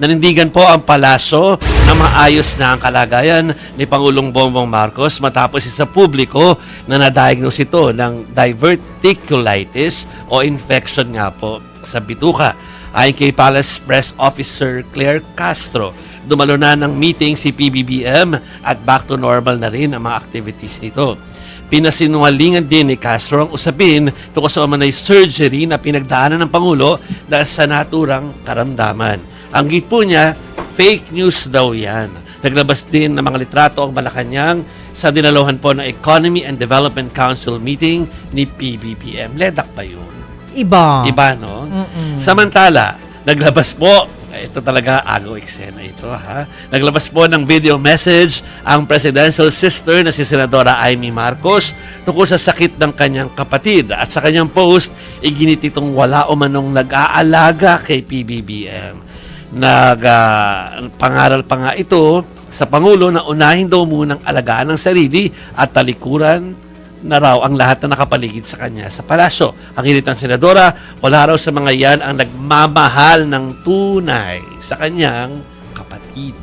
Nanindigan po ang palasyo na maayos na ang kalagayan ni Pangulong Bongbong Marcos matapos sa publiko na na-diagnose ito ng diverticulitis o infection nga po sa bituka. Ayon kay Palace Press Officer Claire Castro, dumalo na ng meeting si PBBM at back to normal na rin ang mga activities nito. Pinasinungalingan din ni Castro ang usapin tungkol sa umanay surgery na pinagdaanan ng Pangulo dahil sa naturang karamdaman. Ang git po niya, fake news daw yan. Naglabas din ng mga litrato ang Malacanang sa dinaluhan po ng Economy and Development Council meeting ni PBBM. Ledak ba yun? Iba. Iba, no? Samantala, naglabas po, ito talaga agaw eksena ito, ha? Naglabas po ng video message ang presidential sister na si Senadora Amy Marcos tungkol sa sakit ng kanyang kapatid. At sa kanyang post, iginititong wala o manong nag-aalaga kay PBBM. Pangaral pa nga ito sa Pangulo na unahin daw munang alagaan ng sarili at talikuran na raw ang lahat na nakapaligid sa kanya sa palasyo. Ang hirit ng senadora, wala raw sa mga yan ang nagmamahal ng tunay sa kanyang kapatid.